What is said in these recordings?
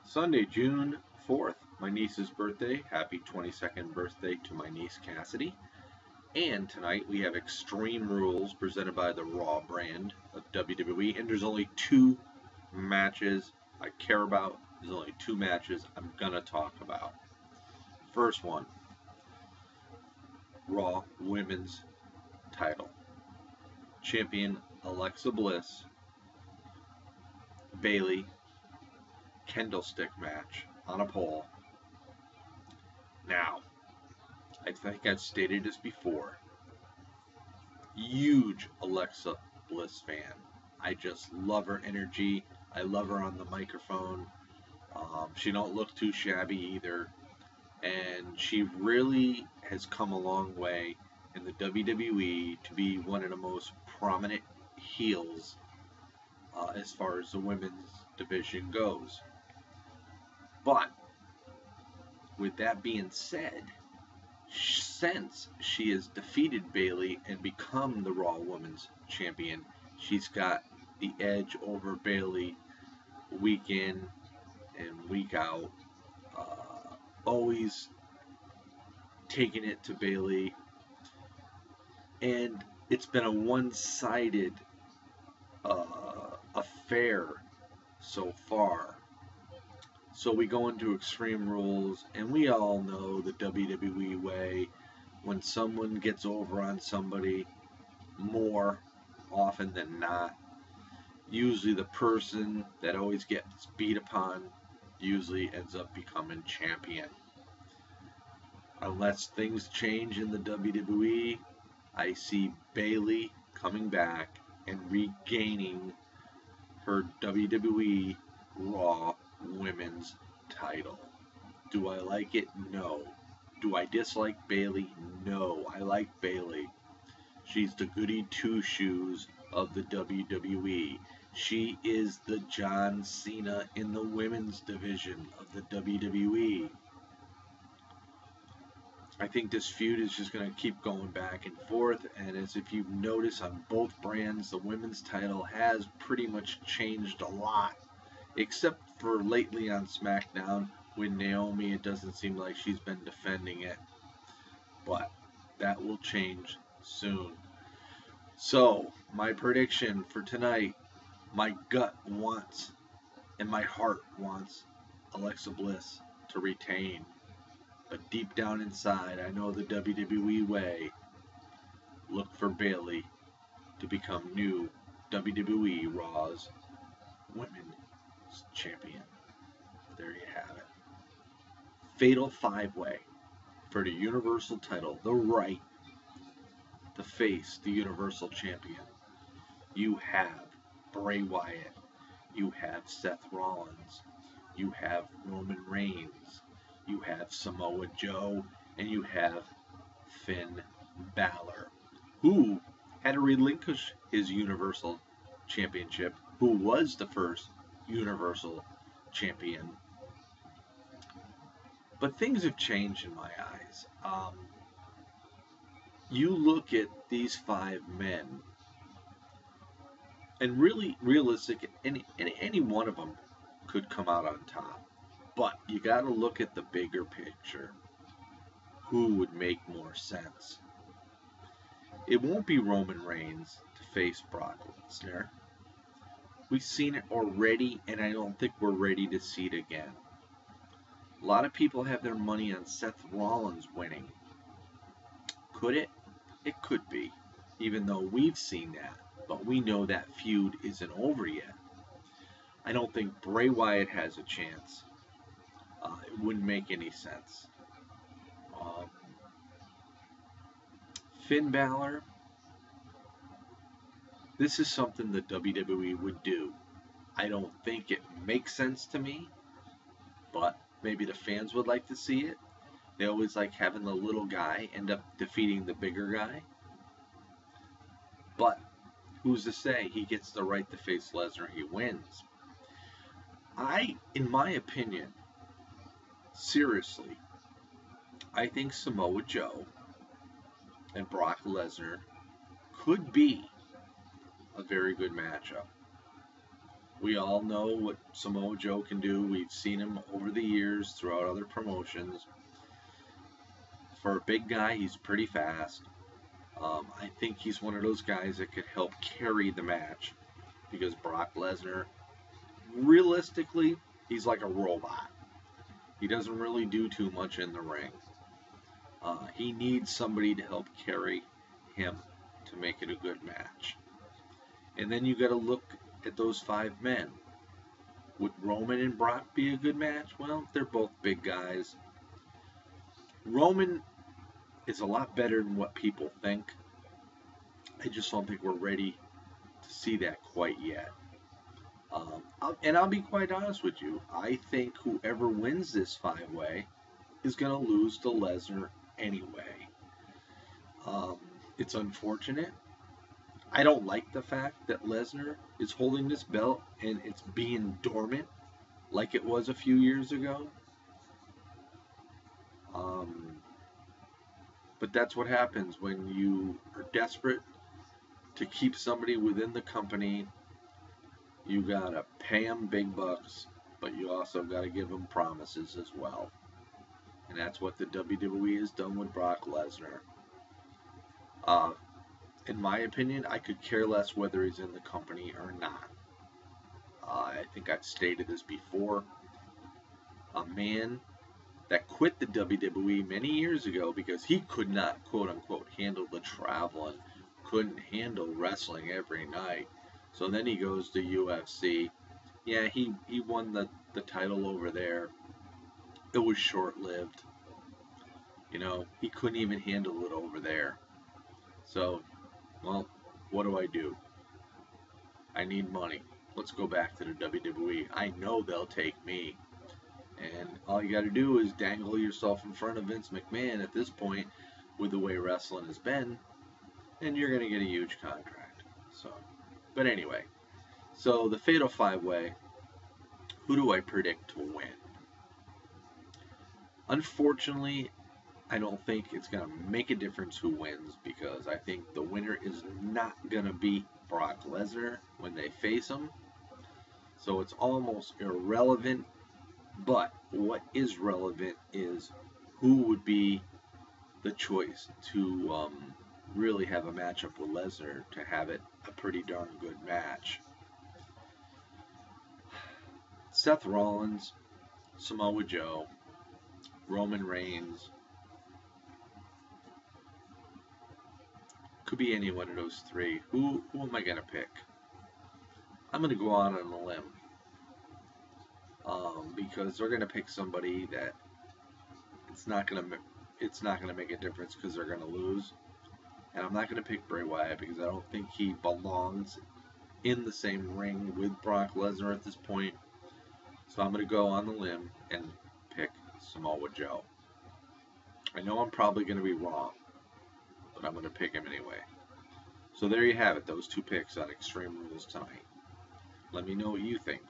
Sunday, June 4th, my niece's birthday. Happy 22nd birthday to my niece Cassidy. And tonight we have Extreme Rules presented by the Raw brand of WWE. And there's only two matches I care about. There's only two matches I'm going to talk about. First one, Raw Women's title. Champion Alexa Bliss, Bayley, candlestick match on a pole. Now, I think I've stated this before. Huge Alexa Bliss fan. I just love her energy. I love her on the microphone. She don't look too shabby either. And she really has come a long way in the WWE to be one of the most prominent heels as far as the women's division goes. But with that being said, since she has defeated Bayley and become the Raw Women's Champion, she's got the edge over Bayley week in and week out. Always taking it to Bayley. And it's been a one-sided affair so far. So we go into Extreme Rules, and we all know the WWE way. When someone gets over on somebody, more often than not, usually the person that always gets beat upon usually ends up becoming champion. Unless things change in the WWE, I see Bayley coming back and regaining her WWE Raw Women's title. Do I like it? No. Do I dislike Bayley? No. I like Bayley. She's the goody two-shoes of the WWE. She is the John Cena in the women's division of the WWE. I think this feud is just going to keep going back and forth, and as if you've noticed on both brands, the women's title has pretty much changed a lot, except for lately on SmackDown with Naomi. It doesn't seem like she's been defending it, but that will change soon. So, my prediction for tonight, my gut wants and my heart wants Alexa Bliss to retain. But deep down inside, I know the WWE way. Look for Bayley to become new WWE Raw's Women's Champion. There you have it. Fatal 5-way for the Universal title. The right to face the Universal Champion. You have Bray Wyatt. You have Seth Rollins. You have Roman Reigns. You have Samoa Joe, and you have Finn Balor, who had to relinquish his Universal Championship, who was the first Universal Champion. But things have changed in my eyes. You look at these five men, and really realistic, any one of them could come out on top. But you got to look at the bigger picture. Who would make more sense? It won't be Roman Reigns to face Brock Lesnar. We've seen it already, and I don't think we're ready to see it again. A lot of people have their money on Seth Rollins winning. Could it? It could be, even though we've seen that. But we know that feud isn't over yet. I don't think Bray Wyatt has a chance. It wouldn't make any sense. Finn Balor, this is something the WWE would do. I don't think it makes sense to me, but maybe the fans would like to see it. They always like having the little guy end up defeating the bigger guy. But who's to say he gets the right to face Lesnar, he wins? In my opinion, seriously, I think Samoa Joe and Brock Lesnar could be a very good matchup. We all know what Samoa Joe can do. We've seen him over the years throughout other promotions. For a big guy, he's pretty fast. I think he's one of those guys that could help carry the match because Brock Lesnar, realistically, he's like a robot. He doesn't really do too much in the ring. He needs somebody to help carry him to make it a good match. And then you got to look at those 5 men. Would Roman and Brock be a good match? Well, they're both big guys. Roman is a lot better than what people think. I just don't think we're ready to see that quite yet. And I'll be quite honest with you. I think whoever wins this 5-way is going to lose to Lesnar anyway. It's unfortunate. I don't like the fact that Lesnar is holding this belt and it's being dormant like it was a few years ago. But that's what happens when you are desperate to keep somebody within the company. You gotta pay them big bucks, but you also gotta give them promises as well. And that's what the WWE has done with Brock Lesnar. In my opinion, I could care less whether he's in the company or not. I think I've stated this before. A man that quit the WWE many years ago because he could not, quote unquote, handle the travel and couldn't handle wrestling every night. So then he goes to UFC. Yeah, he won the title over there. It was short lived. He couldn't even handle it over there. So, well, what do? I need money. Let's go back to the WWE. I know they'll take me. And all you got to do is dangle yourself in front of Vince McMahon at this point with the way wrestling has been, and you're going to get a huge contract. But anyway, so the Fatal 5-Way, who do I predict to win? Unfortunately, I don't think it's going to make a difference who wins because I think the winner is not going to beat Brock Lesnar when they face him. So it's almost irrelevant. But what is relevant is who would be the choice to really have a matchup with Lesnar to have it a pretty darn good match. Seth Rollins, Samoa Joe, Roman Reigns. Could be any one of those 3. Who am I going to pick? I'm going to go out on a limb. Because they're going to pick somebody that it's not going to make a difference because they're going to lose. And I'm not going to pick Bray Wyatt because I don't think he belongs in the same ring with Brock Lesnar at this point. So I'm going to go on the limb and pick Samoa Joe. I know I'm probably going to be wrong, but I'm going to pick him anyway. So there you have it, those 2 picks on Extreme Rules tonight. Let me know what you think.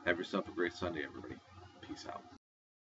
Have yourself a great Sunday, everybody. Peace out.